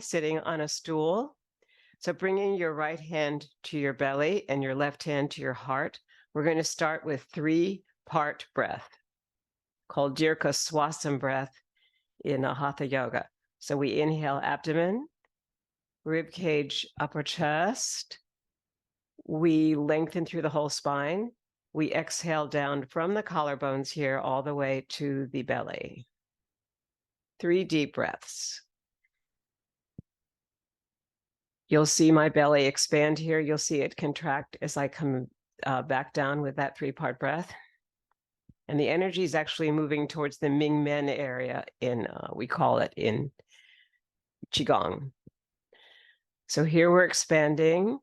sitting on a stool. So bringing your right hand to your belly and your left hand to your heart, we're going to start with 3-part breath called Dirgha Swasam breath in Hatha Yoga. So we inhale abdomen, rib cage, upper chest. We lengthen through the whole spine. We exhale down from the collarbones here all the way to the belly. 3 deep breaths. You'll see my belly expand here. You'll see it contract as I come back down with that 3-part breath. And the energy is actually moving towards the Ming Men area in, we call it in Qigong. So here we're expanding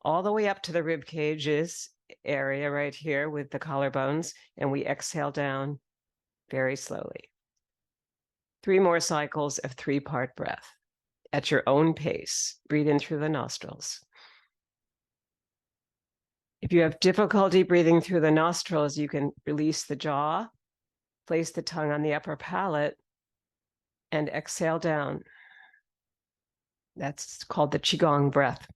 all the way up to the rib cages area right here with the collarbones, and we exhale down very slowly. 3 more cycles of 3-part breath at your own pace. Breathe in through the nostrils. If you have difficulty breathing through the nostrils, you can release the jaw, place the tongue on the upper palate, and exhale down. That's called the Qigong breath.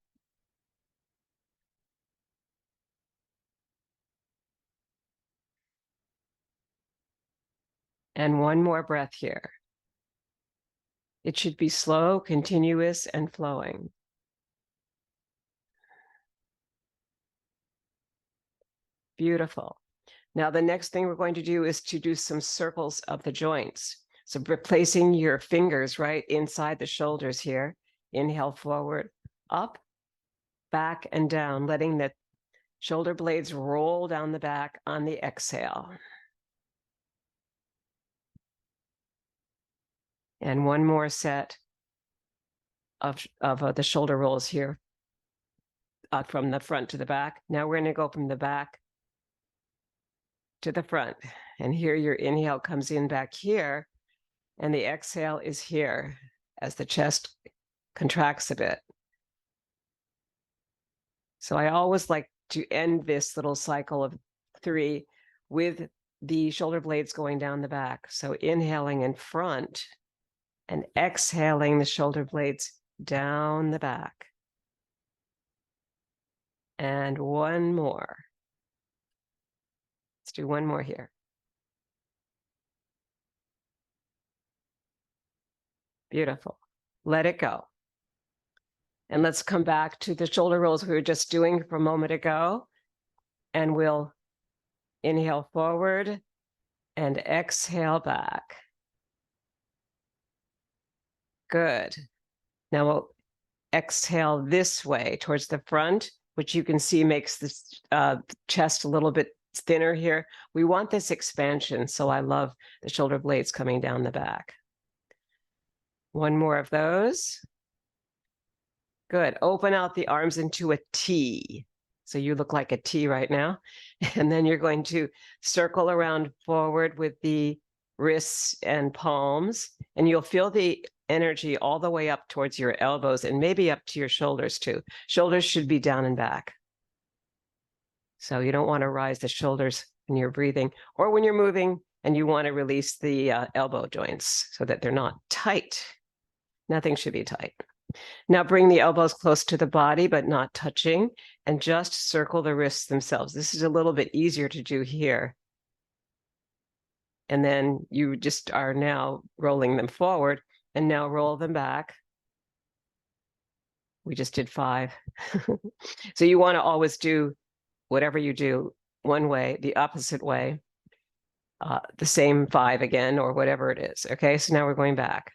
And 1 more breath here. It should be slow, continuous, and flowing. Beautiful. Now, the next thing we're going to do is to do some circles of the joints. So replacing your fingers right inside the shoulders here. Inhale forward, up, back, and down, letting the shoulder blades roll down the back on the exhale. And 1 more set of the shoulder rolls here from the front to the back. Now we're going to go from the back to the front. And here your inhale comes in back here, and the exhale is here as the chest contracts a bit. So I always like to end this little cycle of 3 with the shoulder blades going down the back. So inhaling in front and exhaling the shoulder blades down the back. And 1 more. Let's do 1 more here. Beautiful. Let it go. And let's come back to the shoulder rolls we were just doing from a moment ago. And we'll inhale forward and exhale back. Good. Now we'll exhale this way towards the front, which you can see makes the chest a little bit thinner here. We want this expansion, so I love the shoulder blades coming down the back. 1 more of those. Good. Open out the arms into a T. So you look like a T right now. And then you're going to circle around forward with the wrists and palms, and you'll feel the energy all the way up towards your elbows and maybe up to your shoulders too. Shoulders should be down and back. So you don't want to rise the shoulders when you're breathing or when you're moving, and you want to release the elbow joints so that they're not tight. Nothing should be tight. Now bring the elbows close to the body, but not touching, and just circle the wrists themselves. This is a little bit easier to do here. And then you just are now rolling them forward, and now roll them back. We just did 5. So you want to always do whatever you do 1 way, the opposite way, the same 5 again, or whatever it is. Okay, so now we're going back.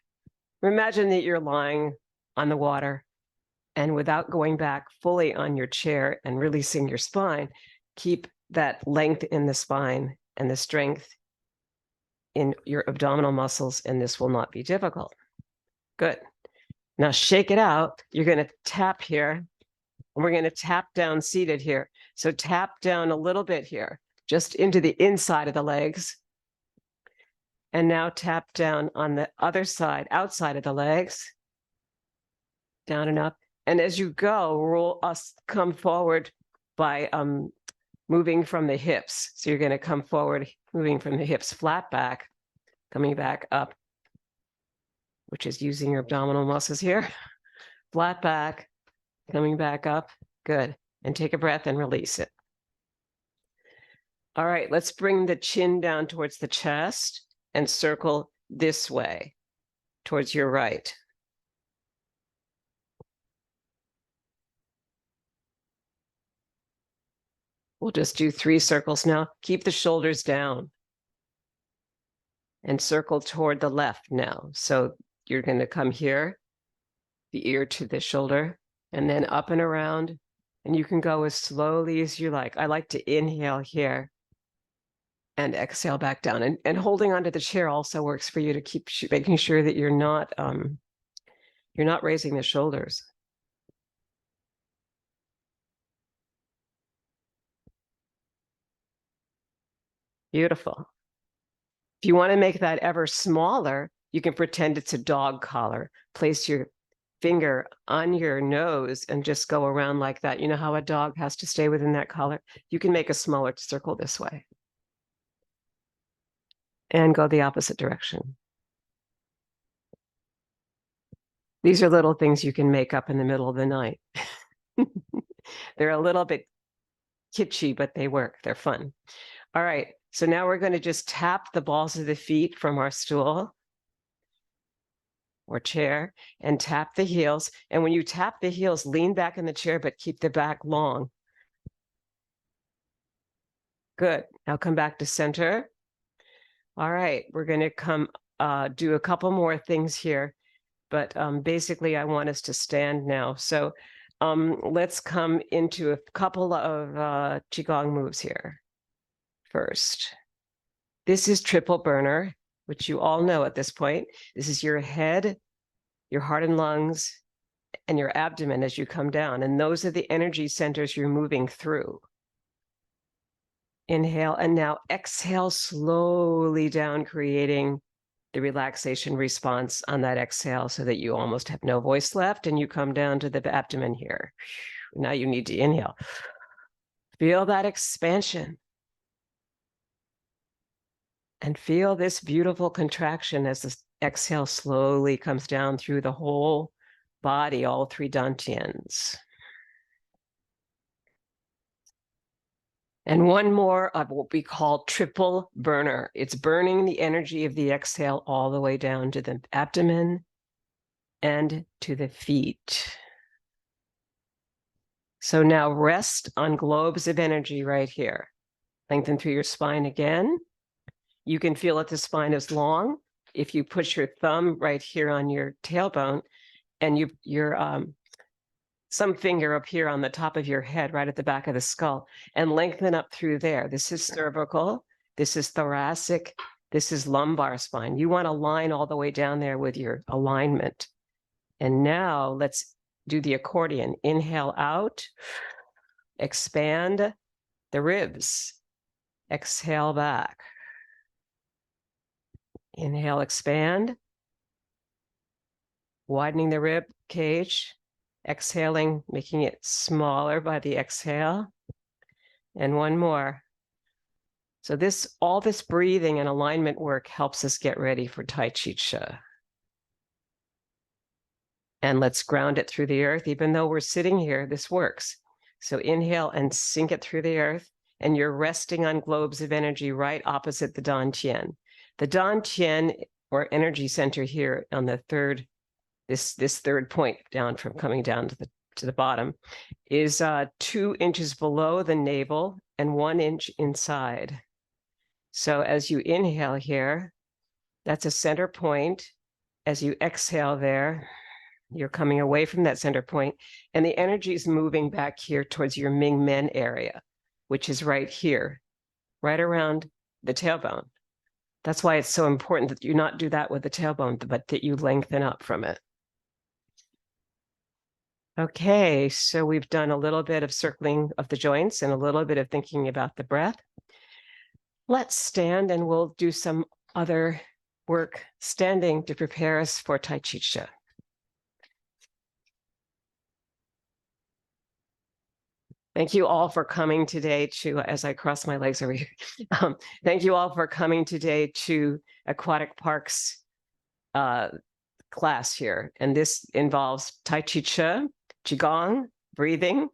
Imagine that you're lying on the water, and without going back fully on your chair and releasing your spine, keep that length in the spine and the strength in your abdominal muscles, and this will not be difficult. Good. Now shake it out. You're going to tap here, and we're going to tap down seated here. So tap down a little bit here, just into the inside of the legs. And now tap down on the other side, outside of the legs. Down and up. And as you go, come forward by moving from the hips. So you're going to come forward, moving from the hips, flat back, coming back up. which is using your abdominal muscles here. Flat back, coming back up. Good. And take a breath and release it. All right, let's bring the chin down towards the chest and circle this way towards your right. We'll just do 3 circles now. Keep the shoulders down and circle toward the left now. So you're going to come here, the ear to the shoulder, and then up and around. And you can go as slowly as you like. I like to inhale here and exhale back down. And holding onto the chair also works for you to keep making sure that you're not raising the shoulders. Beautiful. If you want to make that ever smaller, you can pretend it's a dog collar. Place your finger on your nose and just go around like that. You know how a dog has to stay within that collar? You can make a smaller circle this way. And go the opposite direction. These are little things you can make up in the middle of the night. They're a little bit kitschy, but they work. They're fun. All right. So now we're going to just tap the balls of the feet from our stool or chair and tap the heels. And when you tap the heels, lean back in the chair, but keep the back long. Good. Now come back to center. All right. We're going to come do a couple more things here. But basically, I want us to stand now. So let's come into a couple of Qigong moves here. First, this is triple burner, which you all know at this point. This is your head, your heart and lungs, and your abdomen as you come down. And those are the energy centers you're moving through. Inhale, and now exhale slowly down, creating the relaxation response on that exhale so that you almost have no voice left and you come down to the abdomen here. Now you need to inhale. Feel that expansion. And feel this beautiful contraction as the exhale slowly comes down through the whole body, all 3 dantians. And one more of what we call triple burner. It's burning the energy of the exhale all the way down to the abdomen and to the feet. So now rest on globes of energy right here. Lengthen through your spine again. You can feel that the spine is long. If you push your thumb right here on your tailbone and your some finger up here on the top of your head, right at the back of the skull, and lengthen up through there. This is cervical, this is thoracic, this is lumbar spine. You want to line all the way down there with your alignment. And now let's do the accordion. Inhale out, expand the ribs. Exhale back. Inhale, expand. Widening the rib cage. Exhaling, making it smaller by the exhale. And one more. So all this breathing and alignment work helps us get ready for Tai Chi Chih. And let's ground it through the earth. Even though we're sitting here, this works. So inhale and sink it through the earth. And you're resting on globes of energy right opposite the dantian. The dantian, or energy center here on the third, this third point down from coming down to the bottom, is 2 inches below the navel and 1 inch inside. So as you inhale here, that's a center point. As you exhale there, you're coming away from that center point, and the energy is moving back here towards your Ming Men area, which is right here, right around the tailbone. That's why it's so important that you not do that with the tailbone, but that you lengthen up from it. Okay, so we've done a little bit of circling of the joints and a little bit of thinking about the breath. Let's stand and we'll do some other work standing to prepare us for Tai Chi Chih. Thank you all for coming today to, as I cross my legs over here, thank you all for coming today to Aquatic Park's class here, and this involves Tai Chi Chih, Qigong, breathing,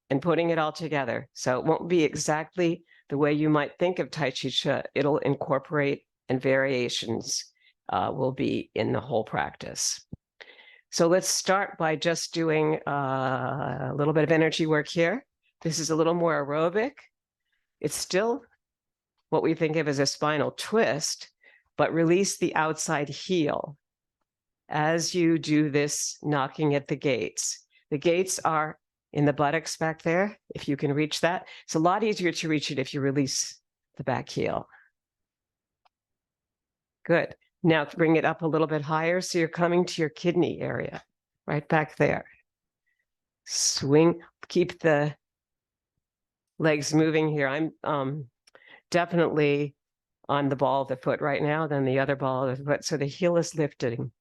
and putting it all together. So it won't be exactly the way you might think of Tai Chi Chih. It'll incorporate, and variations will be in the whole practice. So let's start by just doing a little bit of energy work here. This is a little more aerobic. It's still what we think of as a spinal twist, but release the outside heel as you do this knocking at the gates. The gates are in the buttocks back there, if you can reach that. It's a lot easier to reach it if you release the back heel. Good. Now bring it up a little bit higher so you're coming to your kidney area, right back there. Swing, keep the legs moving here. I'm definitely on the ball of the foot right now, then the other ball of the foot. So the heel is lifting.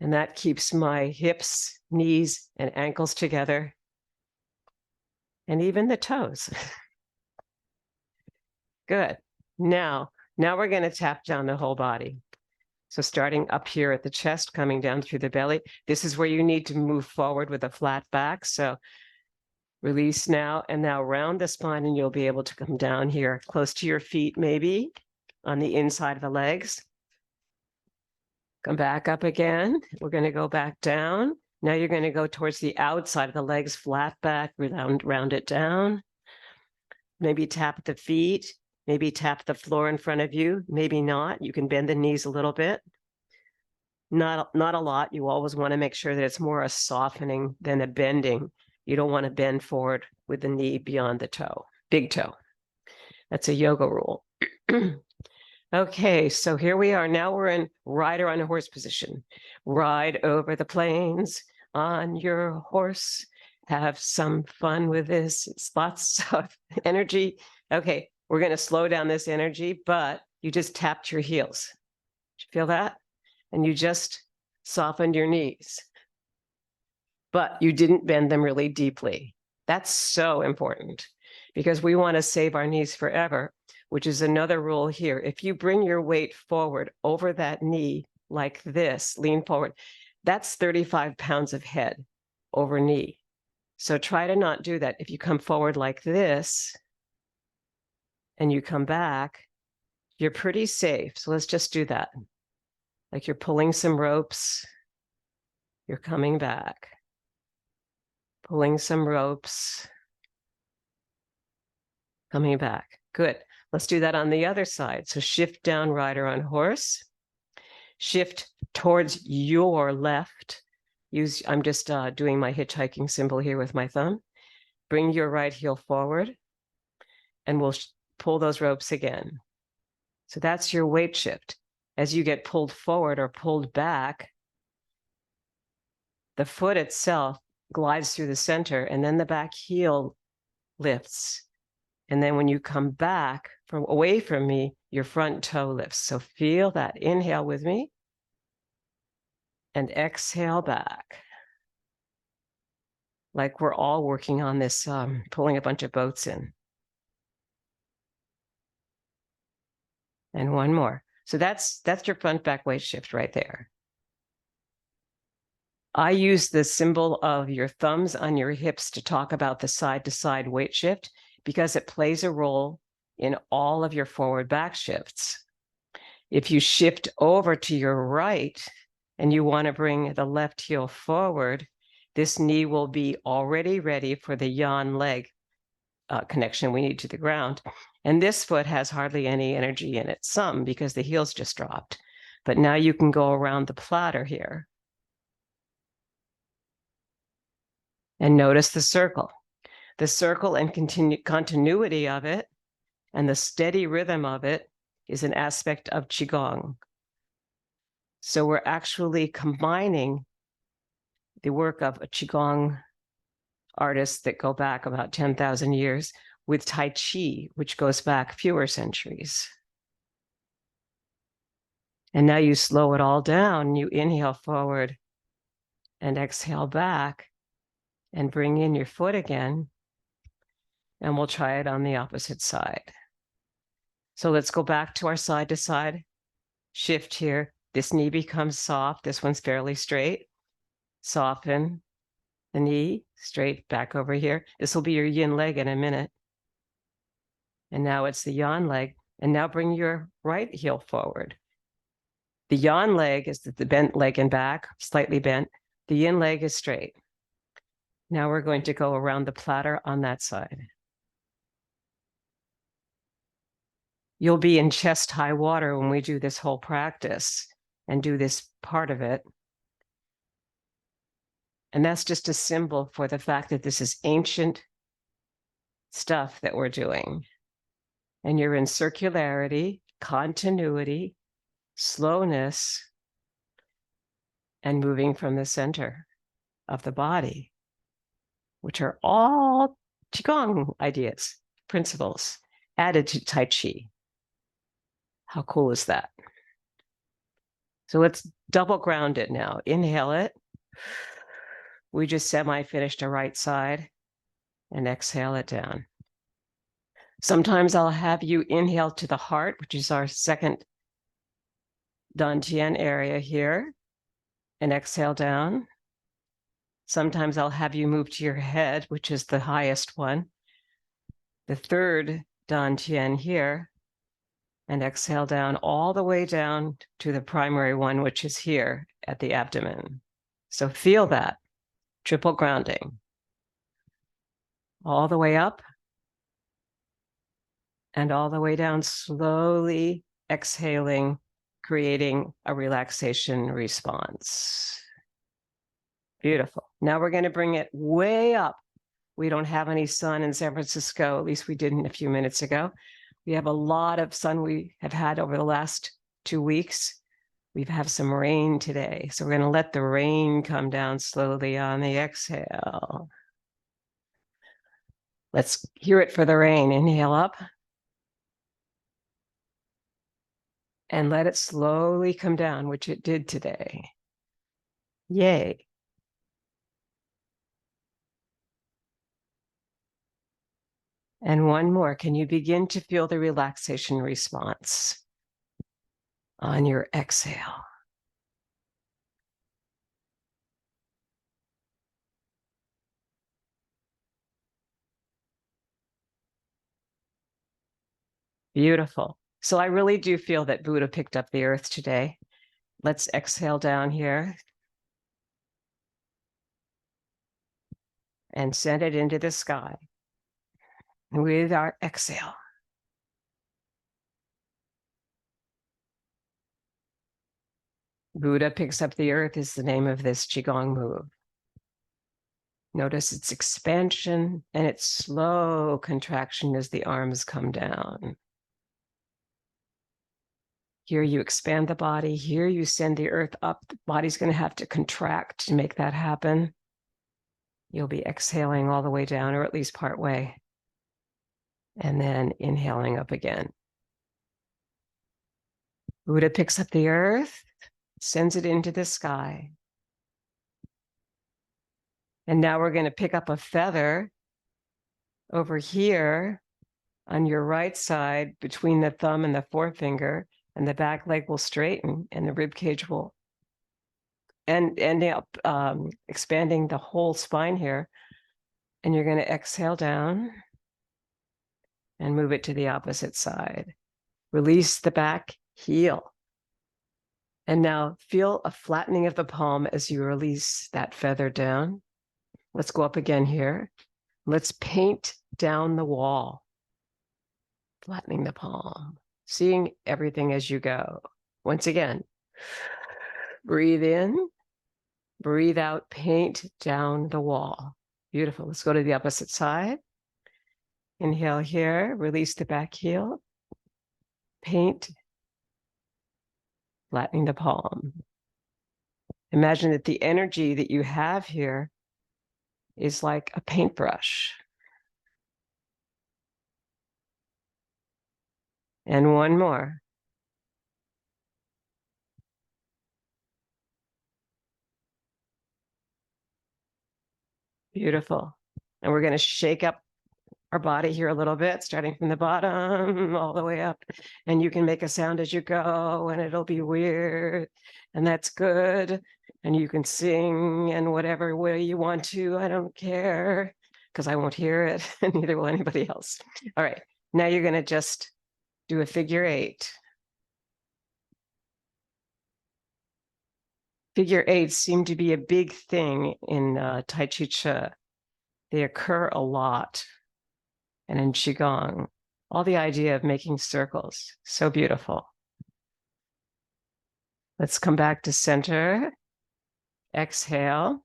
And that keeps my hips, knees, and ankles together. And even the toes. Good. Now we're going to tap down the whole body. So starting up here at the chest, coming down through the belly. This is where you need to move forward with a flat back. So release now, and now round the spine, and you'll be able to come down here close to your feet, maybe on the inside of the legs. Come back up again. We're going to go back down. Now you're going to go towards the outside of the legs, flat back, round it down. Maybe tap the feet. Maybe tap the floor in front of you. Maybe not. You can bend the knees a little bit. Not a lot. You always want to make sure that it's more a softening than a bending. You don't want to bend forward with the knee beyond the toe, big toe. That's a yoga rule. Okay, so here we are. Now we're in rider on a horse position. Ride over the plains on your horse. Have some fun with this. It's lots of energy. Okay, we're going to slow down this energy, but you just tapped your heels. Did you feel that? And you just softened your knees. But you didn't bend them really deeply. That's so important because we want to save our knees forever, which is another rule here. If you bring your weight forward over that knee like this, lean forward, that's 35 pounds of head over knee. So try to not do that. If you come forward like this and you come back, you're pretty safe. So let's just do that. Like you're pulling some ropes, you're coming back. Pulling some ropes, coming back. Good. Let's do that on the other side. So shift down, rider on horse. Shift towards your left. I'm just doing my hitchhiking symbol here with my thumb. Bring your right heel forward, and we'll pull those ropes again. So that's your weight shift. As you get pulled forward or pulled back, the foot itself glides through the center, and then the back heel lifts. And then when you come back from away from me, your front toe lifts. So feel that. Inhale with me and exhale back. Like we're all working on this, pulling a bunch of boats in. And one more. So that's your front back weight shift right there. I use the symbol of your thumbs on your hips to talk about the side-to-side weight shift because it plays a role in all of your forward back shifts. If you shift over to your right and you want to bring the left heel forward, this knee will be already ready for the yan leg connection we need to the ground. And this foot has hardly any energy in it, some because the heel's just dropped. But now you can go around the platter here. And notice the circle and continuity of it and the steady rhythm of it is an aspect of Qigong. So we're actually combining the work of a Qigong artists that go back about 10,000 years with Tai Chi, which goes back fewer centuries. And now you slow it all down. You inhale forward and exhale back and bring in your foot again. And we'll try it on the opposite side. So let's go back to our side to side shift here. This knee becomes soft. This one's fairly straight. Soften the knee, straight back over here. This will be your yin leg in a minute. And now it's the yang leg. And now bring your right heel forward. The yang leg is the bent leg and back, slightly bent. The yin leg is straight. Now we're going to go around the platter on that side. You'll be in chest high water when we do this whole practice and do this part of it. And that's just a symbol for the fact that this is ancient stuff that we're doing. And you're in circularity, continuity, slowness, and moving from the center of the body, which are all Qigong ideas, principles added to Tai Chi. How cool is that? So let's double ground it now. Inhale it. We just semi-finished a right side, and exhale it down. Sometimes I'll have you inhale to the heart, which is our second dantian area here, and exhale down. Sometimes I'll have you move to your head, which is the highest one, the third dantian here, and exhale down all the way down to the primary one, which is here at the abdomen. So feel that, triple grounding. All the way up and all the way down, slowly exhaling, creating a relaxation response. Beautiful. Now we're going to bring it way up. We don't have any sun in San Francisco, at least we didn't a few minutes ago. We have a lot of sun we have had over the last 2 weeks. We've had some rain today. So we're going to let the rain come down slowly on the exhale. Let's hear it for the rain. Inhale up. And let it slowly come down, which it did today. Yay. And one more. Can you begin to feel the relaxation response on your exhale? Beautiful. So I really do feel that Buddha picked up the earth today. Let's exhale down here and send it into the sky with our exhale. Buddha picks up the earth is the name of this Qigong move. Notice its expansion and its slow contraction as the arms come down. Here you expand the body. Here you send the earth up. The body's going to have to contract to make that happen. You'll be exhaling all the way down, or at least part way. And then inhaling up again. Buddha picks up the earth, sends it into the sky. And now we're going to pick up a feather over here on your right side between the thumb and the forefinger, and the back leg will straighten and the rib cage will end up expanding the whole spine here. And you're going to exhale down and move it to the opposite side. Release the back heel. And now feel a flattening of the palm as you release that feather down. Let's go up again here. Let's paint down the wall. Flattening the palm, seeing everything as you go. Once again, breathe in, breathe out, paint down the wall. Beautiful. Let's go to the opposite side. Inhale here, release the back heel, paint, flattening the palm. Imagine that the energy that you have here is like a paintbrush. And one more. Beautiful. And we're going to shake up our body here a little bit, starting from the bottom all the way up. And you can make a sound as you go, and it'll be weird, and that's good. And you can sing in whatever way you want to. I don't care, because I won't hear it, and neither will anybody else. All right, now you're going to just do a figure 8. Figure 8s seem to be a big thing in Tai Chi Chih. They occur a lot. And in Qigong, all the idea of making circles, so beautiful. Let's come back to center. Exhale.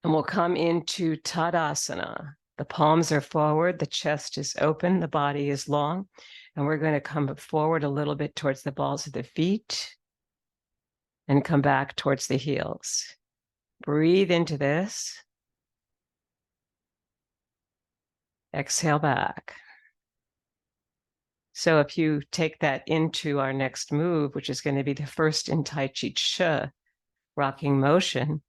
And we'll come into Tadasana. The palms are forward, the chest is open, the body is long. And we're going to come forward a little bit towards the balls of the feet and come back towards the heels. Breathe into this. Exhale back. So if you take that into our next move, which is going to be the first in Tai Chi Chih, rocking motion,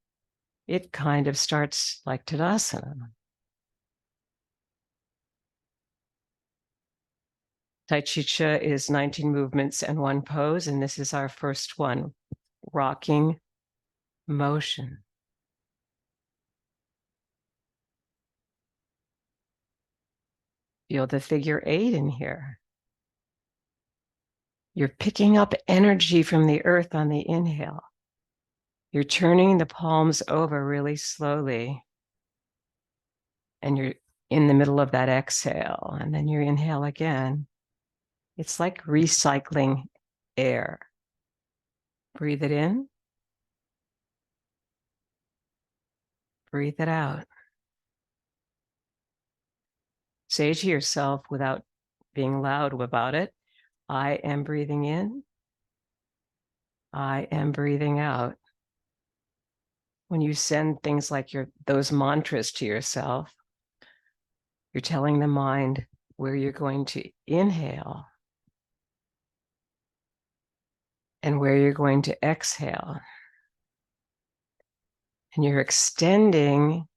it kind of starts like Tadasana. Tai Chi Chih is 19 movements and 1 pose, and this is our first one, rocking motion. Feel the figure 8 in here. You're picking up energy from the earth on the inhale. You're turning the palms over really slowly. And you're in the middle of that exhale, and then you inhale again. It's like recycling air. Breathe it in. Breathe it out. Say to yourself without being loud about it, I am breathing in. I am breathing out. When you send things like those mantras to yourself, you're telling the mind where you're going to inhale and where you're going to exhale. And you're extending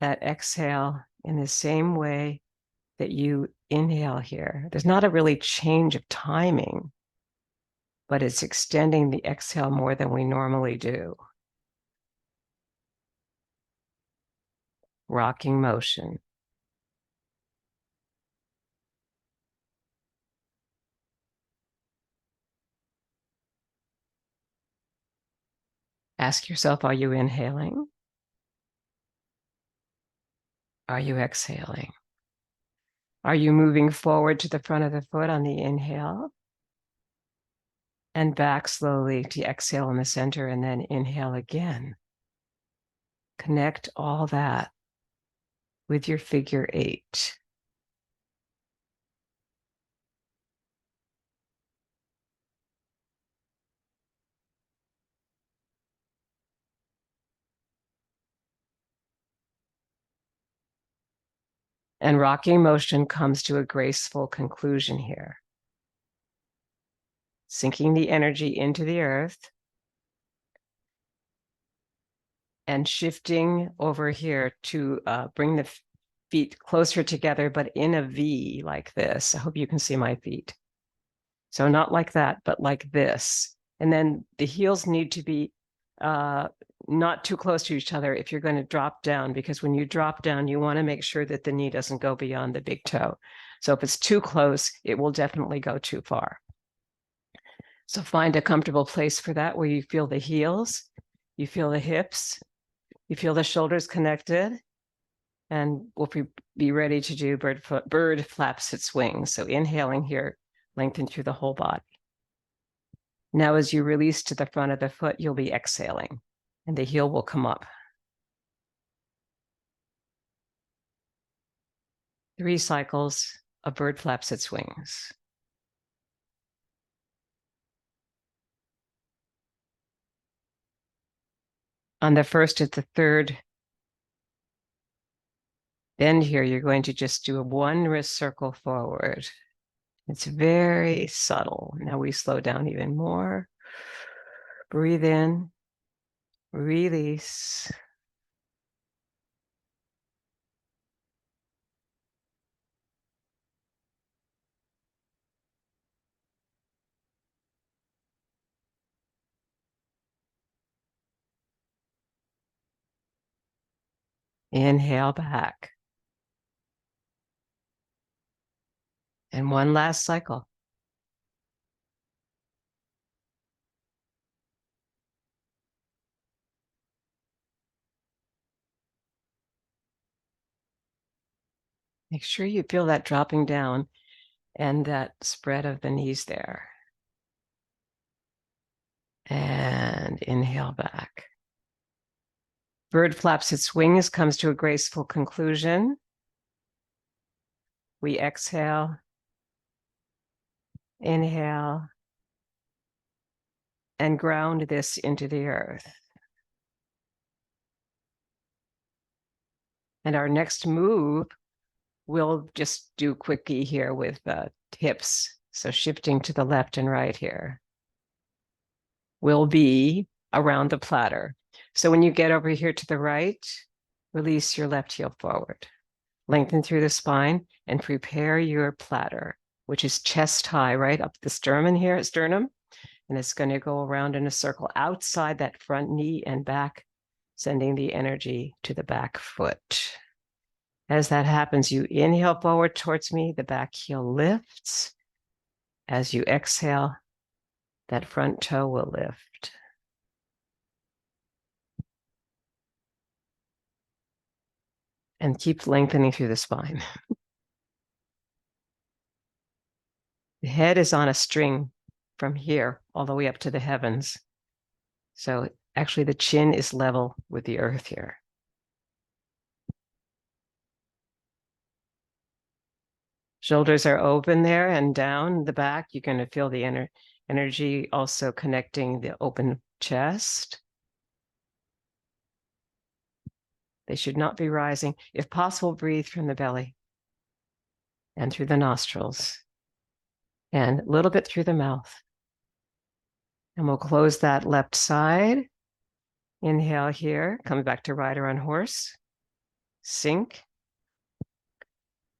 that exhale in the same way that you inhale here. There's not a really change of timing, but it's extending the exhale more than we normally do. Rocking motion. Ask yourself, are you inhaling? Are you exhaling? Are you moving forward to the front of the foot on the inhale? And back slowly to exhale in the center, and then inhale again. Connect all that with your figure 8. And rocking motion comes to a graceful conclusion here. Sinking the energy into the earth and shifting over here to bring the feet closer together, but in a V like this. I hope you can see my feet. So not like that, but like this. And then the heels need to be not too close to each other if you're going to drop down, because when you drop down, you want to make sure that the knee doesn't go beyond the big toe. So if it's too close, it will definitely go too far. So find a comfortable place for that where you feel the heels, you feel the hips, you feel the shoulders connected, and we'll be ready to do bird flaps its wings. So inhaling here, lengthen through the whole body. Now, as you release to the front of the foot, you'll be exhaling, and the heel will come up. 3 cycles of bird flaps its wings. On the first and the third bend here, you're going to just do a 1 wrist circle forward. It's very subtle. Now we slow down even more. Breathe in, release. Inhale back. And one last cycle. Make sure you feel that dropping down and that spread of the knees there. And inhale back. Bird flaps its wings, comes to a graceful conclusion. We exhale, inhale, and ground this into the earth. And our next move, we'll just do quickie here with the hips. So shifting to the left and right here will be around the platter. So when you get over here to the right, release your left heel forward. Lengthen through the spine and prepare your platter, which is chest high, right up the sternum here, sternum. And it's going to go around in a circle outside that front knee and back, sending the energy to the back foot. As that happens, you inhale forward towards me, the back heel lifts. As you exhale, that front toe will lift. And keep lengthening through the spine. The head is on a string from here all the way up to the heavens. So actually the chin is level with the earth here. Shoulders are open there and down the back. You're going to feel the energy also connecting the open chest. They should not be rising. If possible, breathe from the belly and through the nostrils and a little bit through the mouth. And we'll close that left side. Inhale here, come back to rider on horse. Sink.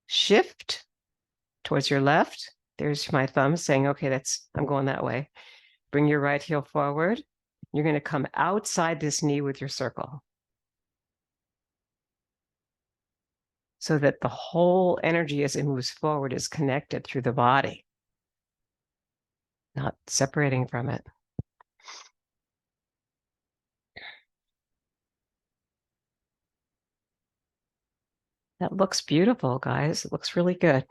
Shift towards your left. There's my thumb saying, okay, I'm going that way. Bring your right heel forward. You're going to come outside this knee with your circle so that the whole energy as it moves forward is connected through the body, not separating from it. That looks beautiful, guys. It looks really good.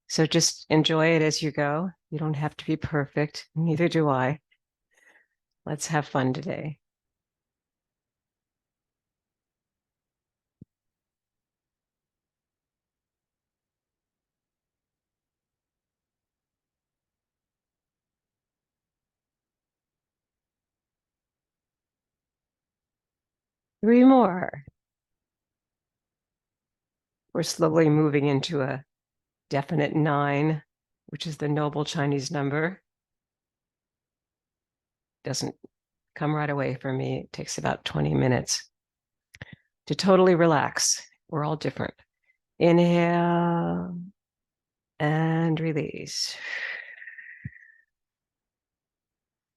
So just enjoy it as you go. You don't have to be perfect. Neither do I. Let's have fun today. Three more. We're slowly moving into a definite 9, which is the noble Chinese number. Doesn't come right away for me. It takes about 20 minutes to totally relax. We're all different. Inhale and release.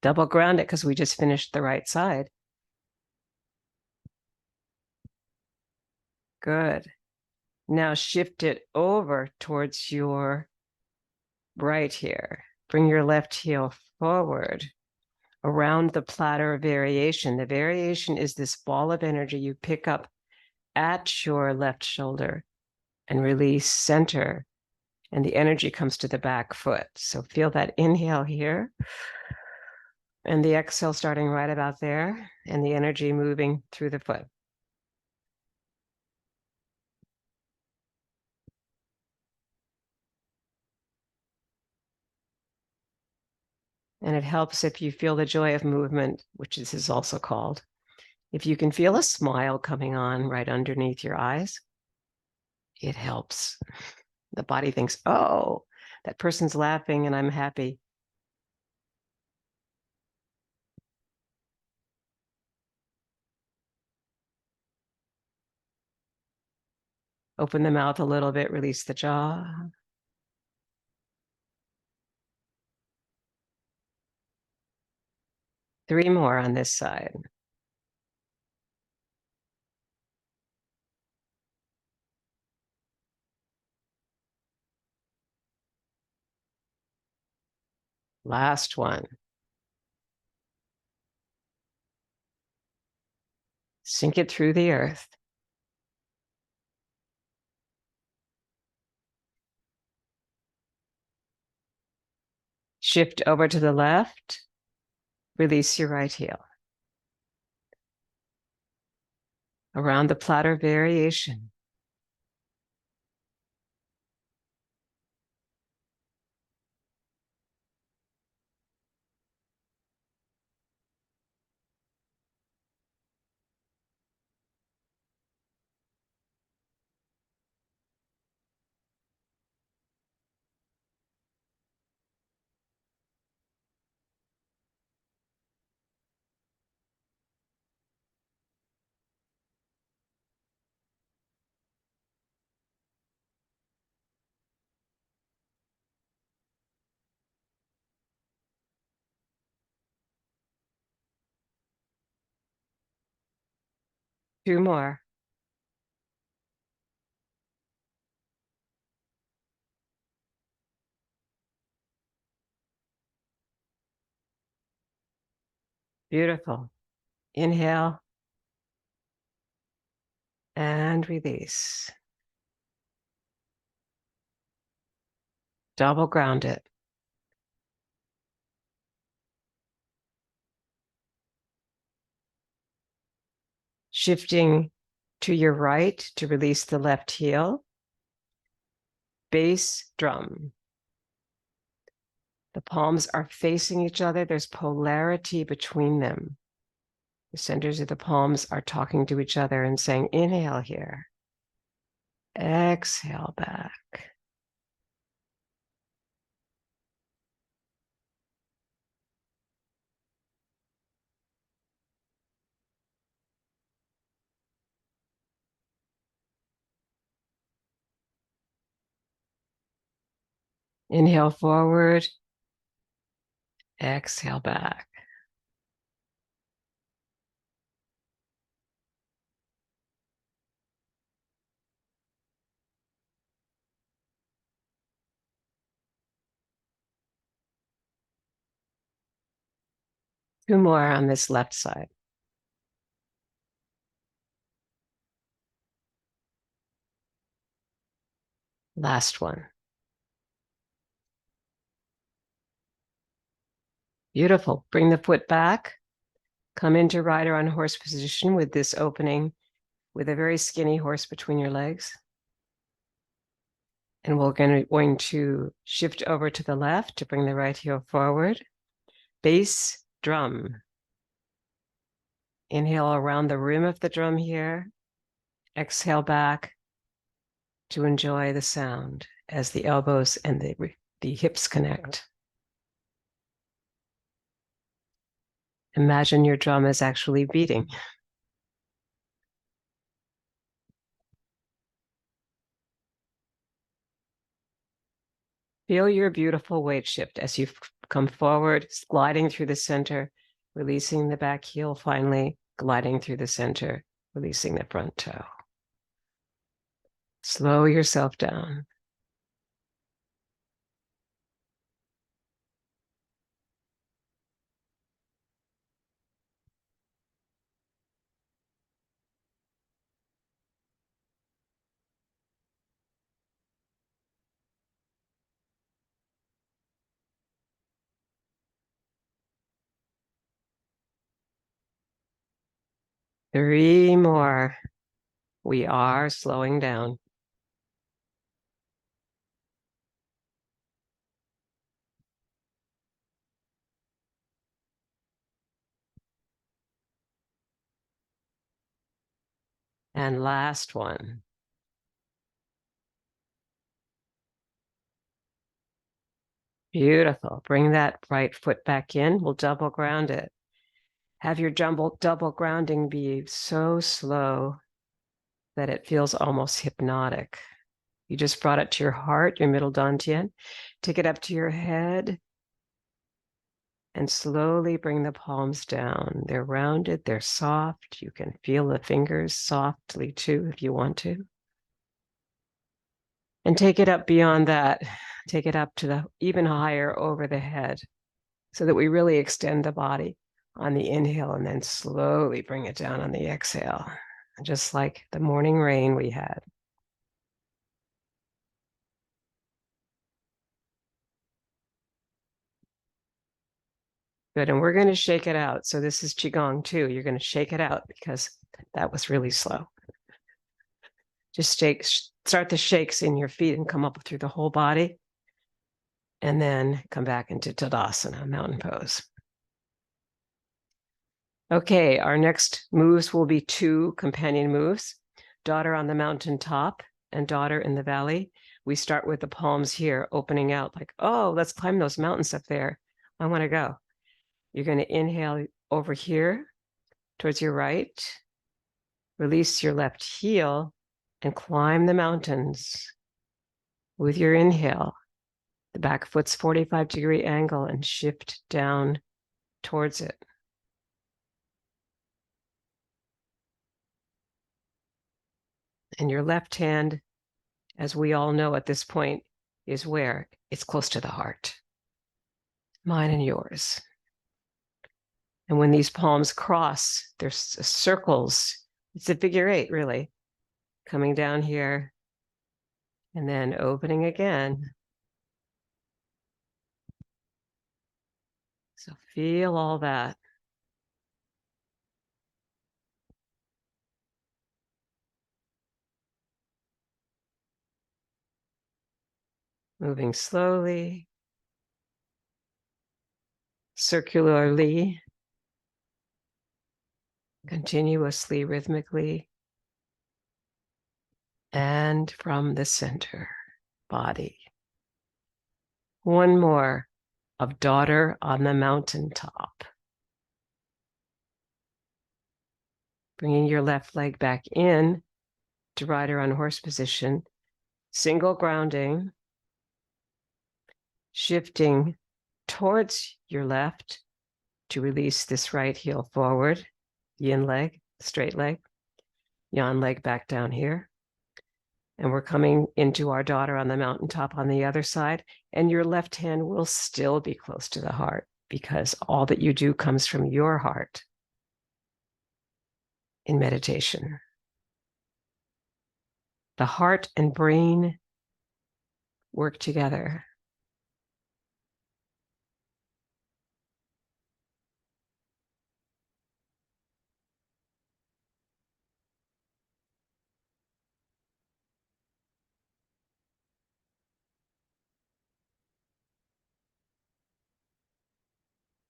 Double ground it because we just finished the right side. Good. Now shift it over towards your right here. Bring your left heel forward around the platter variation. The variation is this ball of energy you pick up at your left shoulder and release center. And the energy comes to the back foot. So feel that inhale here and the exhale starting right about there and the energy moving through the foot. And it helps if you feel the joy of movement, which this is also called. If you can feel a smile coming on right underneath your eyes, it helps. The body thinks, oh, that person's laughing and I'm happy. Open the mouth a little bit, release the jaw. Three more on this side. Last one. Sink it through the earth. Shift over to the left. Release your right heel. Around the platter variation. Two more. Beautiful. Inhale and release. Double ground it. Shifting to your right to release the left heel. Bass drum. The palms are facing each other. There's polarity between them. The centers of the palms are talking to each other and saying, inhale here. Exhale back. Inhale forward. Exhale back. Two more on this left side. Last one. Beautiful. Bring the foot back. Come into rider on horse position with this opening with a very skinny horse between your legs. And we're going to shift over to the left to bring the right heel forward. Bass drum. Inhale around the rim of the drum here. Exhale back to enjoy the sound as the elbows and the hips connect. Imagine your drum is actually beating. Feel your beautiful weight shift as you come forward, gliding through the center, releasing the back heel finally, gliding through the center, releasing the front toe. Slow yourself down. Three more. We are slowing down. And last one. Beautiful. Bring that right foot back in. We'll double ground it. Have your double grounding be so slow that it feels almost hypnotic. You just brought it to your heart, your middle dantian. Take it up to your head and slowly bring the palms down. They're rounded, they're soft. You can feel the fingers softly too if you want to. And take it up beyond that. Take it up to the even higher over the head. so that we really extend the body on the inhale and then slowly bring it down on the exhale, just like the morning rain we had. Good, and we're going to shake it out. So this is Qigong too. You're going to shake it out because that was really slow. Just start the shakes in your feet and come up through the whole body. And then come back into Tadasana, mountain pose. Okay, our next moves will be 2 companion moves, daughter on the mountain top and daughter in the valley. We start with the palms here, opening out like, oh, let's climb those mountains up there. I want to go. You're going to inhale over here towards your right, release your left heel and climb the mountains with your inhale. The back foot's 45-degree angle and shift down towards it. And your left hand, as we all know at this point, is where? It's close to the heart. Mine and yours. And when these palms cross, there's circles. It's a figure 8, really. Coming down here and then opening again. So feel all that. Moving slowly, circularly, continuously, rhythmically, and from the center body. One more of daughter on the mountaintop. Bringing your left leg back in to rider on horse position, single grounding, shifting towards your left to release this right heel forward, yin leg, straight leg, yang leg back down here. And we're coming into our daughter on the mountaintop on the other side, and your left hand will still be close to the heart because all that you do comes from your heart in meditation. The heart and brain work together.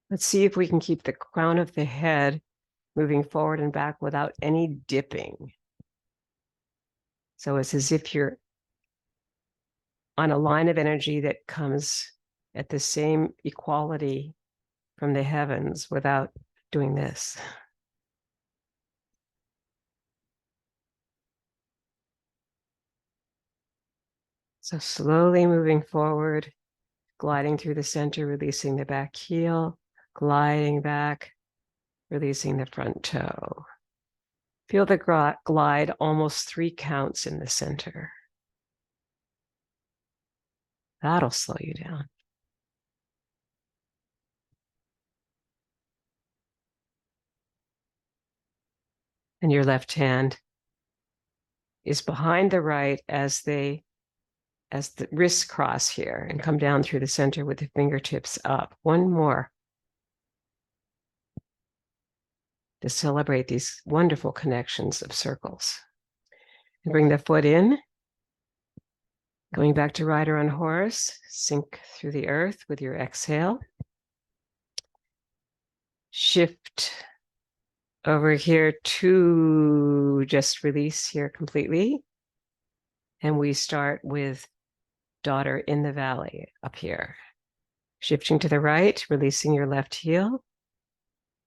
Let's see if we can keep the crown of the head moving forward and back without any dipping. So it's as if you're on a line of energy that comes at the same equality from the heavens without doing this. So slowly moving forward, gliding through the center, releasing the back heel, gliding back, releasing the front toe. Feel the glide almost 3 counts in the center. That'll slow you down. And your left hand is behind the right as the wrists cross here and come down through the center with the fingertips up. One more to celebrate these wonderful connections of circles. And bring the foot in, going back to rider on horse, sink through the earth with your exhale. Shift over here to just release here completely. And we start with daughter in the valley up here. Shifting to the right, releasing your left heel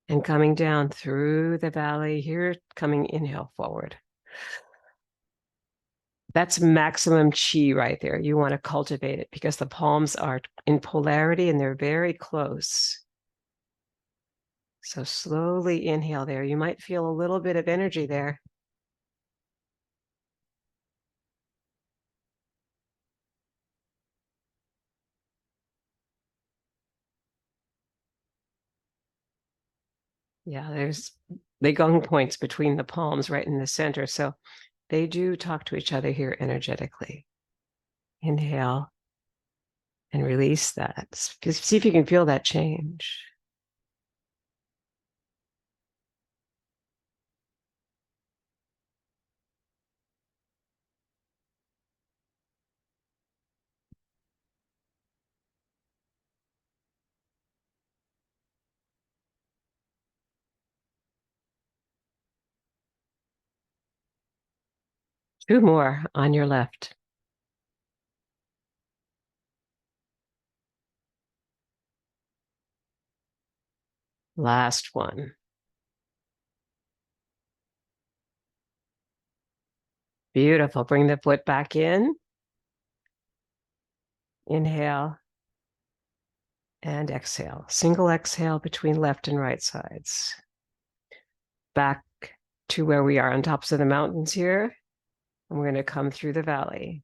and coming down through the valley here, coming inhale forward. That's maximum chi right there. You want to cultivate it because the palms are in polarity and they're very close. So slowly inhale there. You might feel a little bit of energy there. Yeah, there's the gong points between the palms right in the center. So they do talk to each other here energetically. Inhale and release that. See if you can feel that change. Two more on your left. Last one. Beautiful. Bring the foot back in. Inhale and exhale. Single exhale between left and right sides. Back to where we are on tops of the mountains here. And we're going to come through the valley.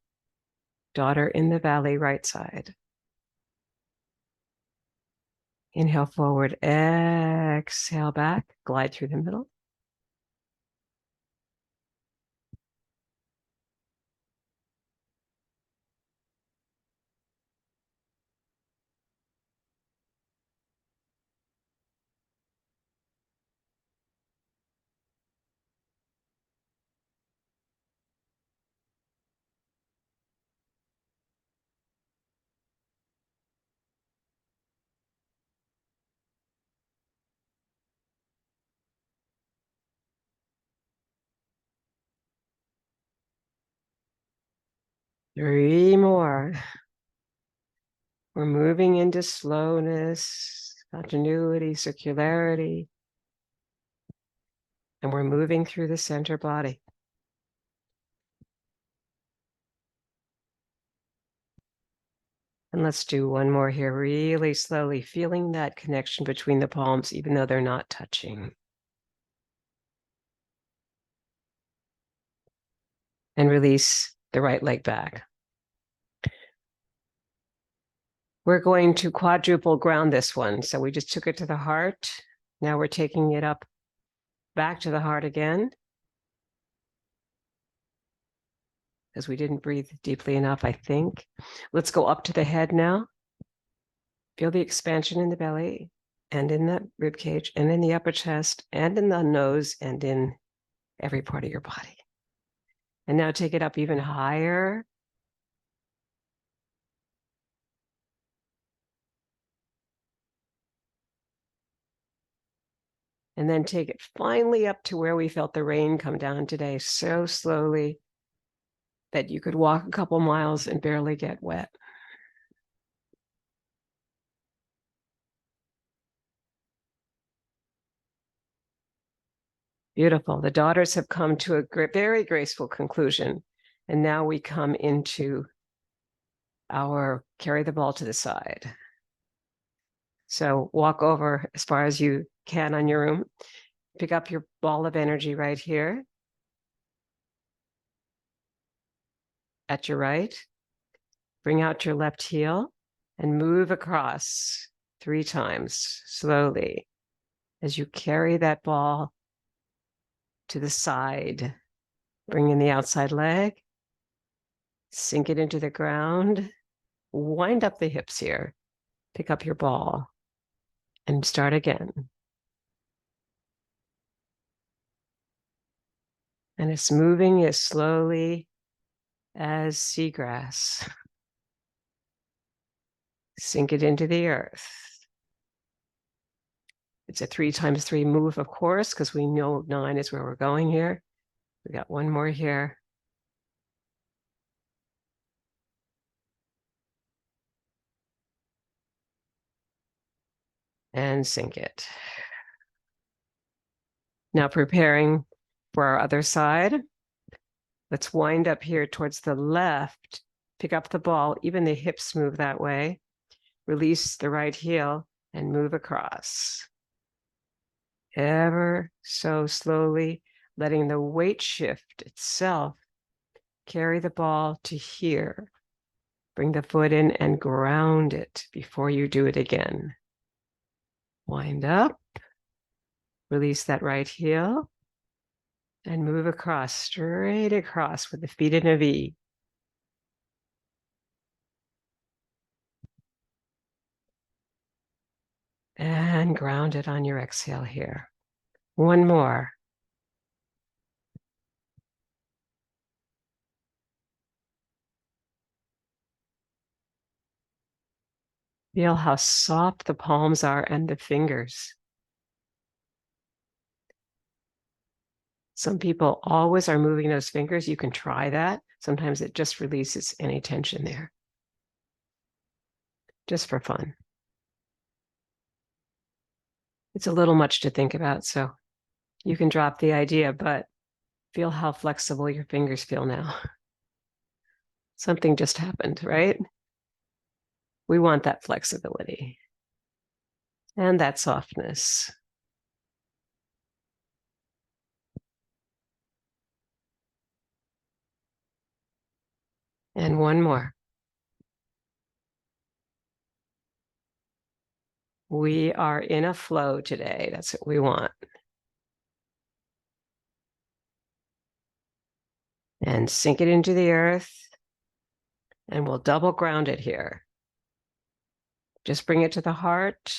Daughter in the valley, right side. Inhale forward, exhale back, glide through the middle. Three more. We're moving into slowness, continuity, circularity, and we're moving through the center body. And let's do one more here, really slowly, feeling that connection between the palms, even though they're not touching. And release the right leg back. We're going to quadruple ground this one. So we just took it to the heart. Now we're taking it up back to the heart again, because we didn't breathe deeply enough, I think. Let's go up to the head now. Feel the expansion in the belly and in the rib cage and in the upper chest and in the nose and in every part of your body. And now take it up even higher. And then take it finally up to where we felt the rain come down today, so slowly that you could walk a couple miles and barely get wet. Beautiful. The daughters have come to a very graceful conclusion. And now we come into our carry the ball to the side. So walk over as far as you can on your own. Pick up your ball of energy right here at your right. Bring out your left heel and move across 3 times slowly as you carry that ball to the side. Bring in the outside leg, sink it into the ground, wind up the hips here, pick up your ball, and start again. And it's moving as slowly as seagrass. Sink it into the earth. It's a 3 times 3 move, of course, because we know 9 is where we're going here. We got one more here. And sink it. Now preparing for our other side. Let's wind up here towards the left. Pick up the ball, even the hips move that way. Release the right heel and move across. Ever so slowly, letting the weight shift itself carry the ball to here. Bring the foot in and ground it before you do it again. Wind up. Release that right heel and move across, straight across with the feet in a V. And ground it on your exhale here. One more. Feel how soft the palms are and the fingers. Some people always are moving those fingers. You can try that. Sometimes it just releases any tension there. Just for fun. It's a little much to think about, so you can drop the idea, but feel how flexible your fingers feel now. Something just happened, right? We want that flexibility and that softness. And one more. We are in a flow today. That's what we want. And sink it into the earth. And we'll double ground it here. Just bring it to the heart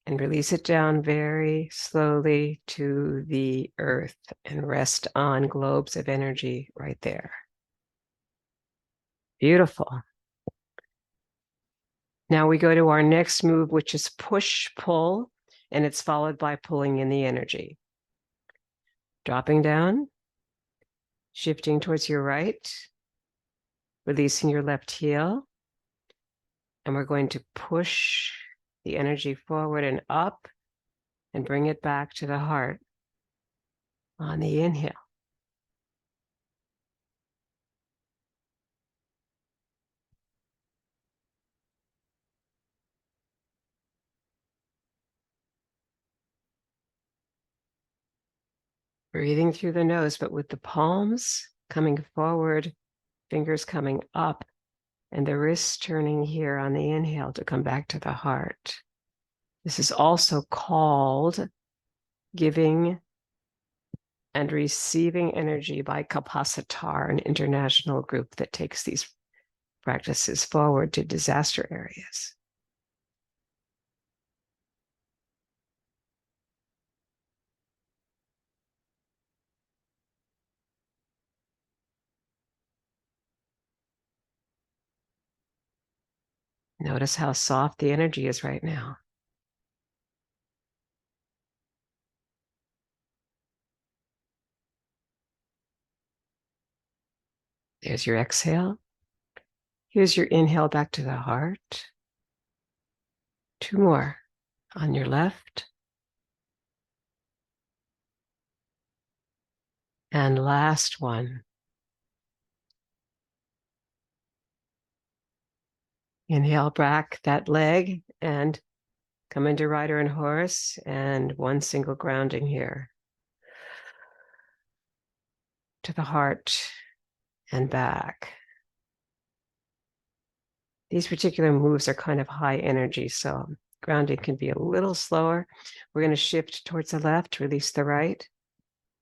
and release it down very slowly to the earth and rest on globes of energy right there. Beautiful. Now we go to our next move, which is push-pull, and it's followed by pulling in the energy. Dropping down, shifting towards your right, releasing your left heel, and we're going to push the energy forward and up and bring it back to the heart on the inhale. Breathing through the nose, but with the palms coming forward, fingers coming up, and the wrists turning here on the inhale to come back to the heart. This is also called giving and receiving energy by Kapacitar, an international group that takes these practices forward to disaster areas. Notice how soft the energy is right now. There's your exhale. Here's your inhale back to the heart. Two more on your left. And last one. Inhale back that leg and come into rider and horse, and one single grounding here to the heart and back. These particular moves are kind of high energy, so grounding can be a little slower. We're going to shift towards the left, release the right,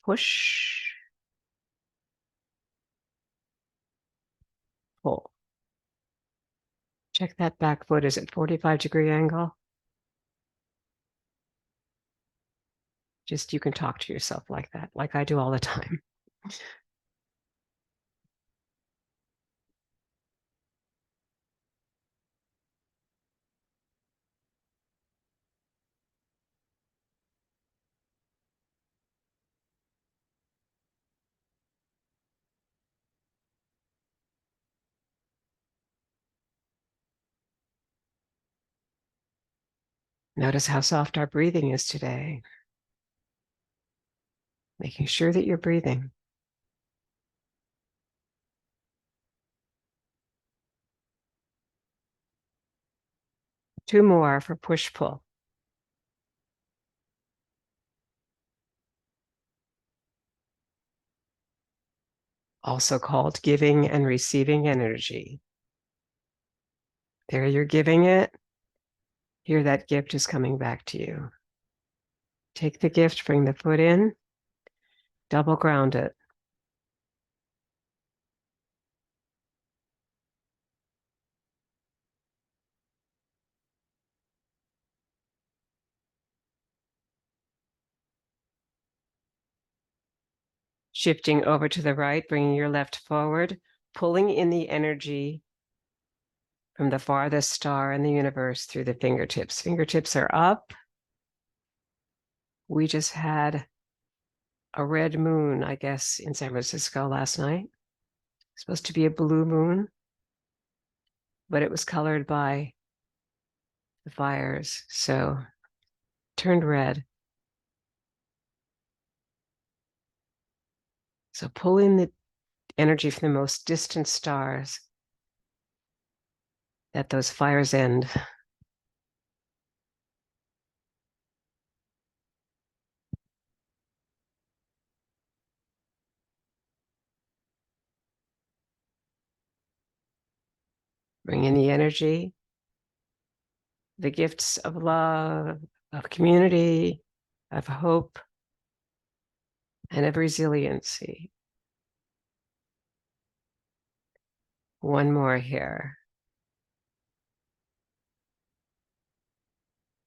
push, pull. Check that back foot is at 45-degree angle. Just you can talk to yourself like that, like I do all the time. Notice how soft our breathing is today. Making sure that you're breathing. Two more for push-pull. Also called giving and receiving energy. There you're giving it. Here that gift is coming back to you. Take the gift, bring the foot in, double ground it. Shifting over to the right, bringing your left forward, pulling in the energy from the farthest star in the universe through the fingertips. Fingertips are up. We just had a red moon, I guess, in San Francisco last night. It's supposed to be a blue moon, but it was colored by the fires, so turned red. So pull in the energy from the most distant stars that those fires end. Bring in the energy, the gifts of love, of community, of hope, and of resiliency. One more here.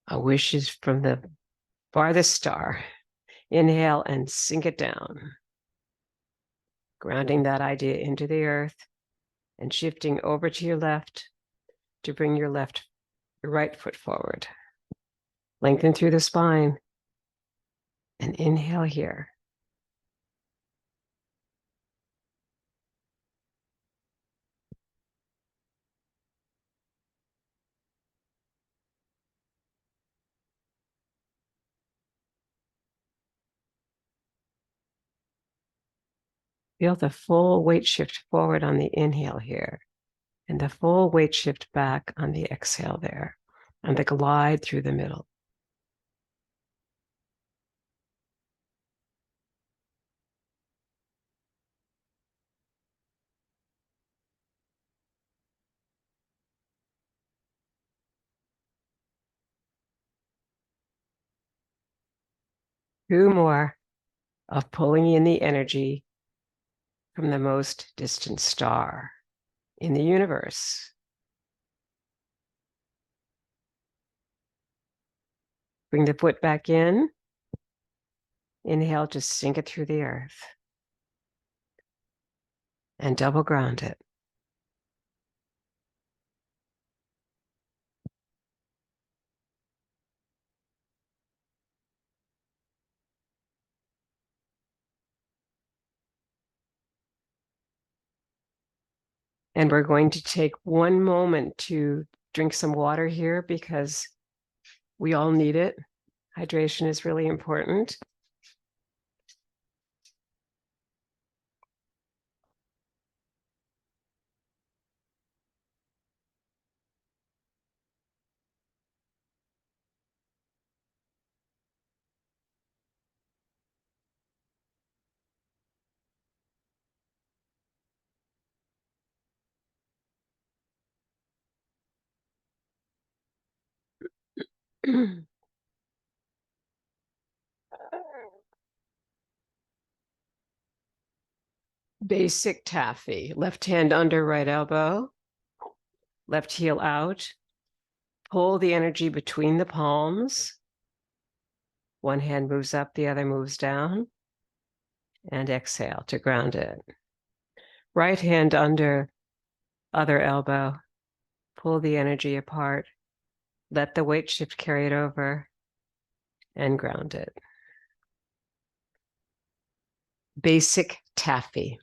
A wish is from the farthest star. Inhale and sink it down, grounding that idea into the earth and shifting over to your left to bring your right foot forward. Lengthen through the spine and inhale here. Feel the full weight shift forward on the inhale here and the full weight shift back on the exhale there and the glide through the middle. Two more of pulling in the energy from the most distant star in the universe. Bring the foot back in. Inhale, just sink it through the earth and double ground it. And we're going to take one moment to drink some water here because we all need it. Hydration is really important. Basic taffy. Left hand under right elbow, left heel out. Pull the energy between the palms. One hand moves up, the other moves down. And exhale to ground it. Right hand under other elbow. Pull the energy apart. Let the weight shift carry it over and ground it. Basic taffy.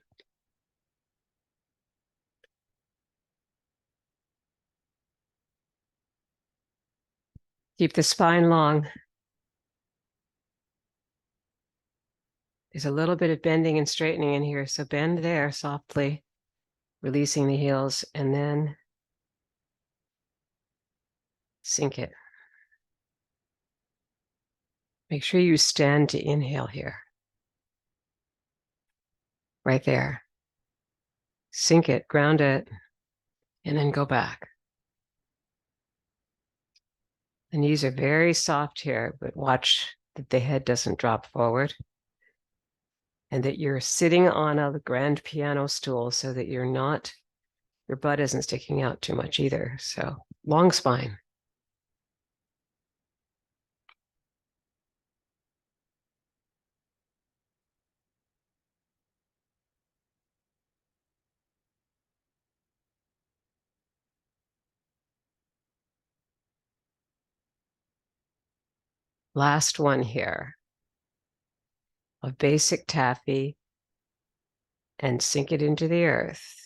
Keep the spine long. There's a little bit of bending and straightening in here, so bend there softly, releasing the heels, and then sink it. Make sure you stand to inhale here. Right there. Sink it, ground it, and then go back. The knees are very soft here, but watch that the head doesn't drop forward, and that you're sitting on a grand piano stool so that your butt isn't sticking out too much either. So long spine. Last one here. A basic taffy, and sink it into the earth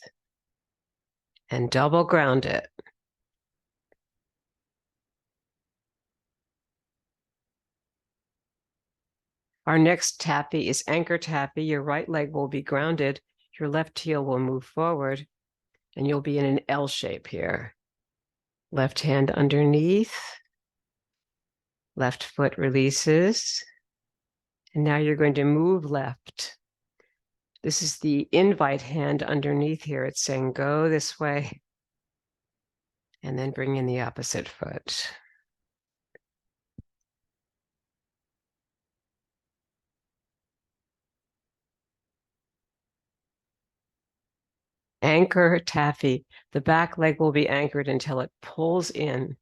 and double ground it. Our next taffy is anchor taffy. Your right leg will be grounded. Your left heel will move forward, and you'll be in an L shape here. Left hand underneath. Left foot releases. And now you're going to move left. This is the invite hand underneath here. It's saying go this way. And then bring in the opposite foot. Anchor taffy. The back leg will be anchored until it pulls in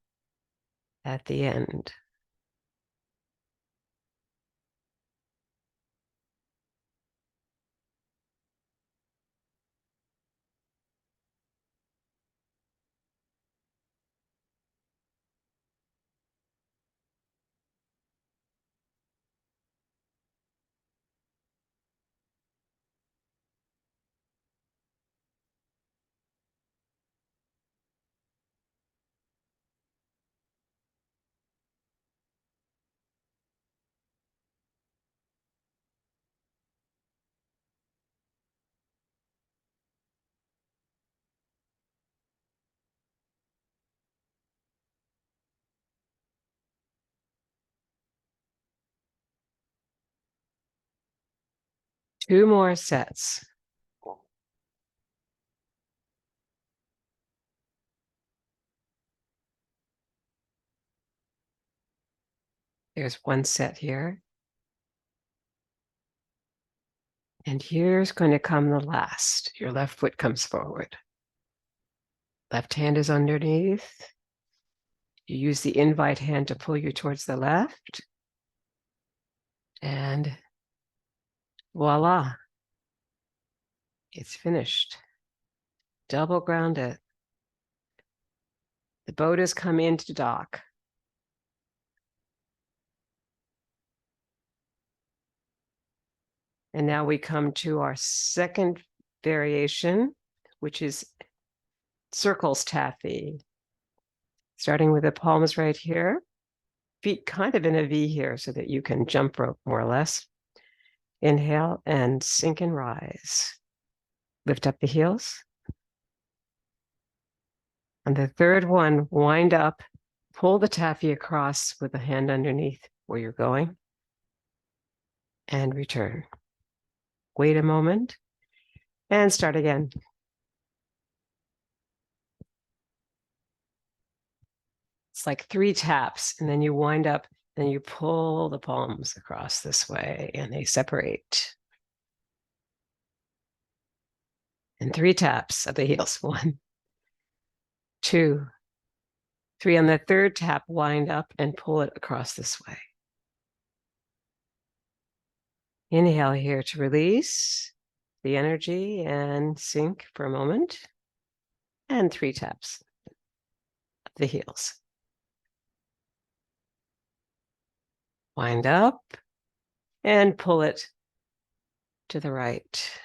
at the end. Two more sets. There's one set here. And here's going to come the last. Your left foot comes forward. Left hand is underneath. You use the invite hand to pull you towards the left. And voila. It's finished. Double ground it. The boat has come into dock. And now we come to our second variation, which is circles taffy. Starting with the palms right here. Feet kind of in a V here so that you can jump rope more or less. Inhale and sink and rise. Lift up the heels. On the third one, wind up, pull the taffy across with the hand underneath where you're going, and return. Wait a moment, and start again. It's like 3 taps, and then you wind up, and you pull the palms across this way, and they separate. And 3 taps of the heels. 1, 2, 3. On the third tap, wind up and pull it across this way. Inhale here to release the energy and sink for a moment. And 3 taps of the heels. Wind up and pull it to the right.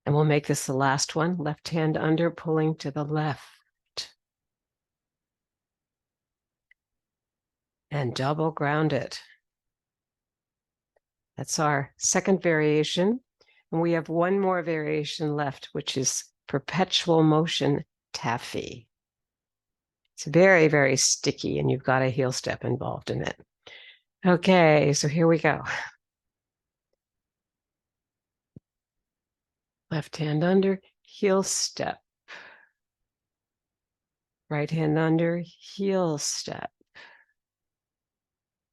And we'll make this the last one. Left hand under, pulling to the left. And double ground it. That's our second variation. And we have one more variation left, which is perpetual motion taffy. It's very, very sticky, and you've got a heel step involved in it. Okay, so here we go. Left hand under, heel step. Right hand under, heel step.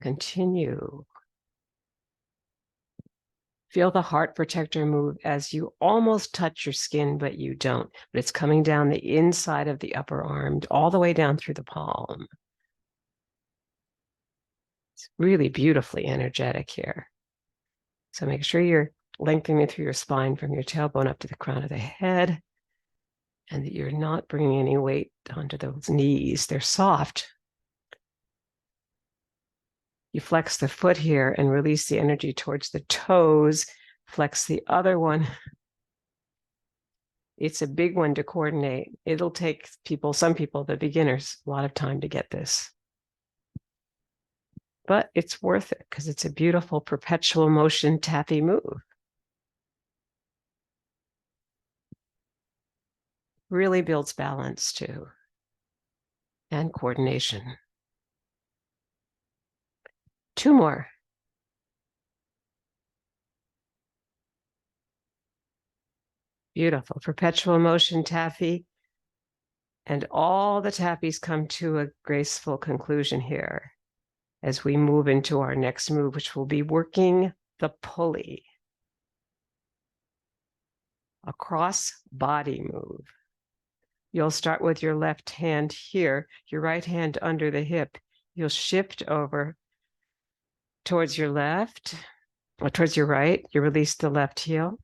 Continue. Feel the heart protector move as you almost touch your skin, but you don't. But it's coming down the inside of the upper arm, all the way down through the palm. It's really beautifully energetic here. So make sure you're lengthening through your spine from your tailbone up to the crown of the head, and that you're not bringing any weight onto those knees. They're soft. You flex the foot here and release the energy towards the toes. Flex the other one. It's a big one to coordinate. It'll take people, some people, the beginners, a lot of time to get this. But it's worth it because it's a beautiful perpetual motion tappy move. Really builds balance too, and coordination. 2 more. Beautiful. Perpetual motion taffy. And all the tappies come to a graceful conclusion here as we move into our next move, which will be working the pulley. A cross body move. You'll start with your left hand here, your right hand under the hip. You'll shift over towards your left, or towards your right. You release the left heel,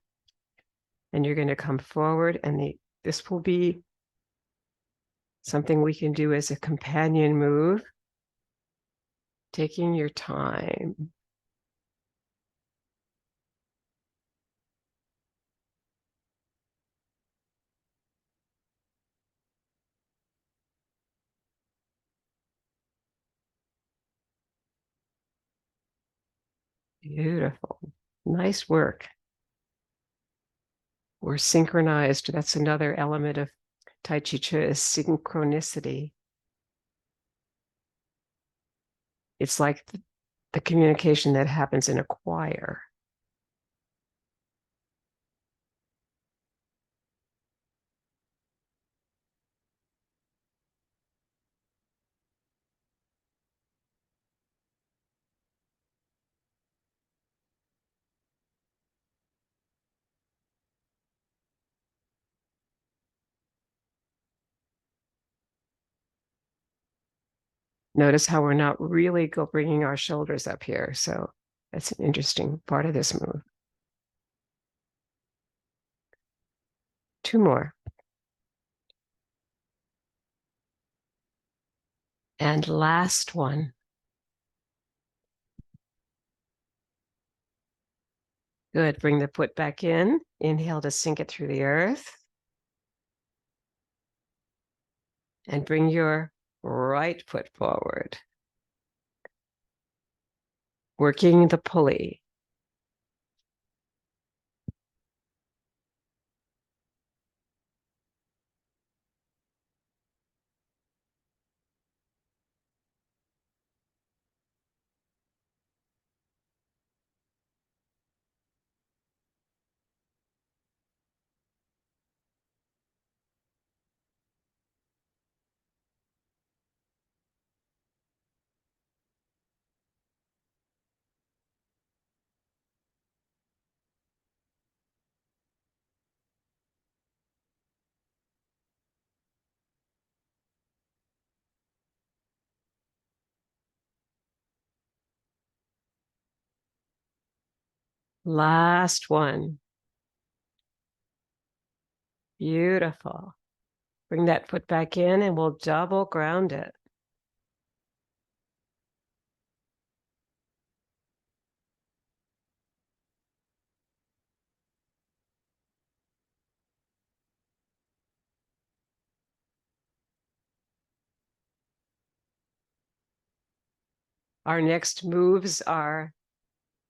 and you're going to come forward, and this will be something we can do as a companion move, taking your time. Beautiful. Nice work. We're synchronized. That's another element of Tai Chi Chih, is synchronicity. It's like the communication that happens in a choir. Notice how we're not really bringing our shoulders up here. So that's an interesting part of this move. 2 more. And last one. Good. Bring the foot back in. Inhale to sink it through the earth. And bring your right foot forward. Working the pulley. Last one. Beautiful. Bring that foot back in and we'll double ground it. Our next moves are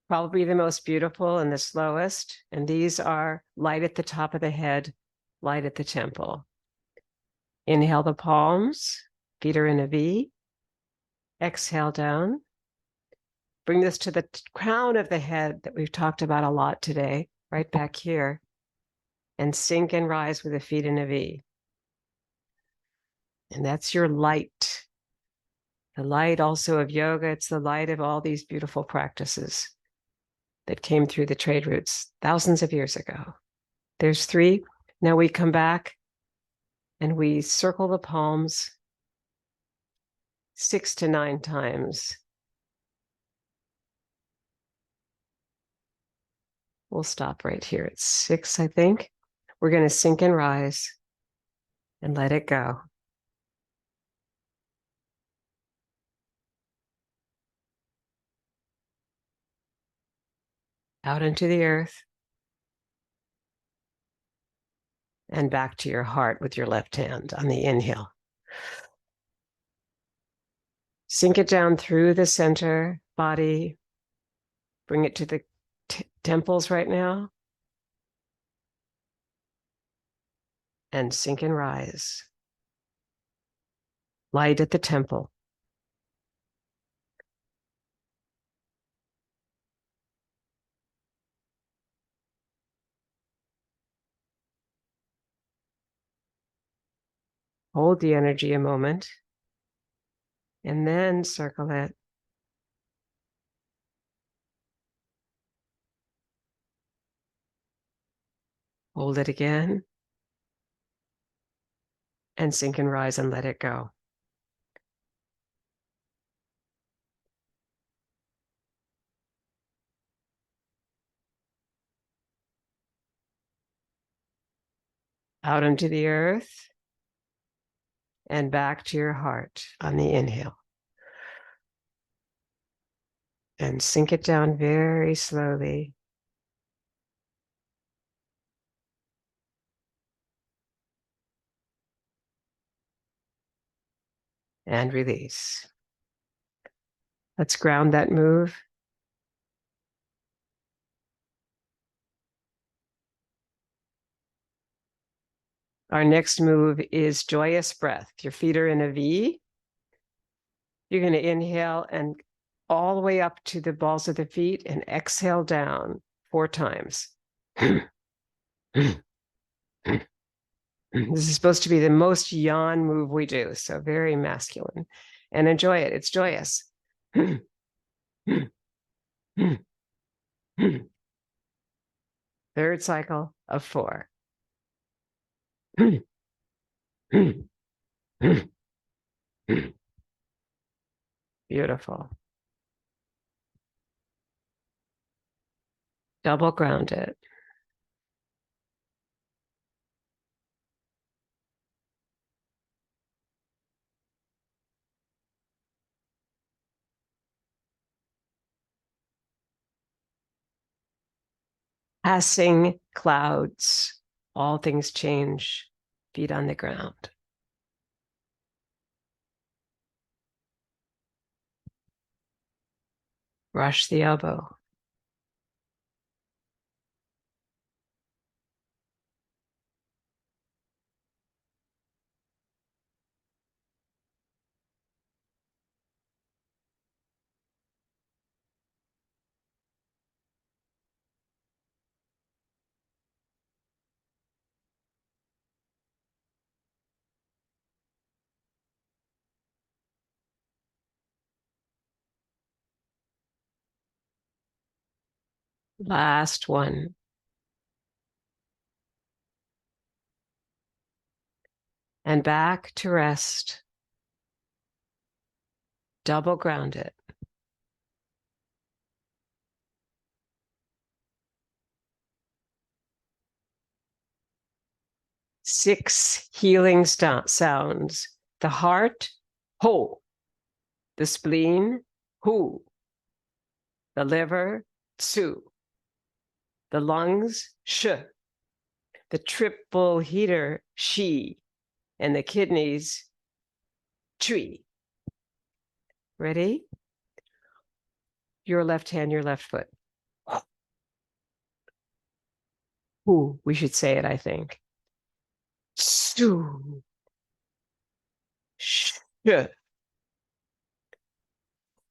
probably the most beautiful and the slowest. And these are light at the top of the head, light at the temple. Inhale the palms, feet are in a V. Exhale down. Bring this to the crown of the head that we've talked about a lot today, right back here. and sink and rise with the feet in a V. And that's your light. The light also of yoga. It's the light of all these beautiful practices that came through the trade routes thousands of years ago. There's 3. Now we come back and we circle the palms 6 to 9 times. We'll stop right here at 6, I think. We're going to sink and rise and let it go. Out into the earth and back to your heart with your left hand on the inhale. Sink it down through the center body. Bring it to the temples right now. And sink and rise. Light at the temple. Hold the energy a moment. And then circle it. Hold it again. And sink and rise and let it go. Out into the earth and back to your heart on the inhale. And sink it down very slowly. And release. Let's ground that move. Our next move is joyous breath. Your feet are in a V. You're going to inhale and all the way up to the balls of the feet and exhale down 4 times. This is supposed to be the most yawn move we do, so very masculine. And enjoy it. It's joyous. Third cycle of 4. Beautiful. Double ground it. Passing clouds, all things change, feet on the ground. Brush the elbow. Last one. And back to rest. Double ground it. Six healing sounds. The heart, ho. The spleen, hu. The liver, tsu. The lungs, sh. The triple heater, shi. And the kidneys, chui. Ready? Your left hand, your left foot. Hu, we should say it, I think. Su. Sh.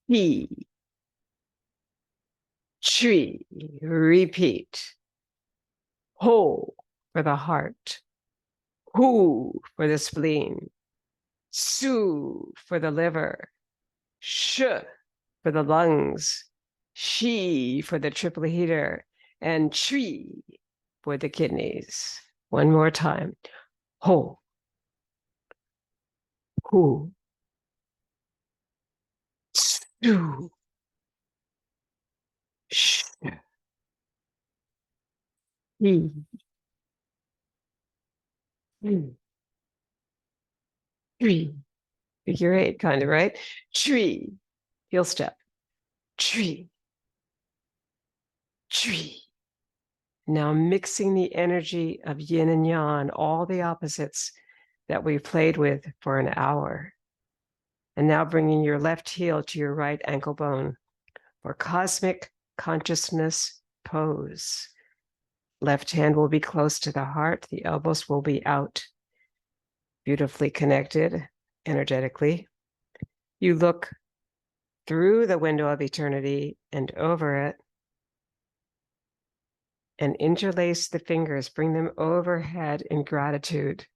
He. Chui. Repeat. Ho. for the heart, Hu for the spleen, Su for the liver, Sh for the lungs, Shi for the triple heater, and Tri for the kidneys. One more time. Ho, Hu, Su, Sh, Hi, Tri. Figure eight, kind of, right? Tree, heel step. Tree, tree. Now mixing the energy of yin and yang, all the opposites that we played with for an hour. And now bringing your left heel to your right ankle bone for cosmic consciousness pose. Left hand will be close to the heart. The elbows will be out, beautifully connected energetically. You look through the window of eternity and over it, and interlace the fingers, bring them overhead in gratitude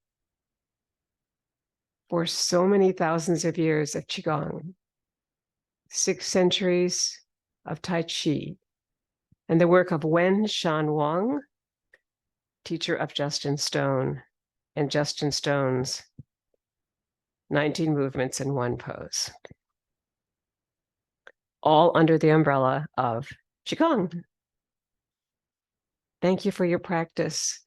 for so many thousands of years of Qigong, 6 centuries of Tai Chi, and the work of Wen Shan Wang, teacher of Justin Stone, and Justin Stone's 19 movements in one pose, all under the umbrella of Qigong. Thank you for your practice.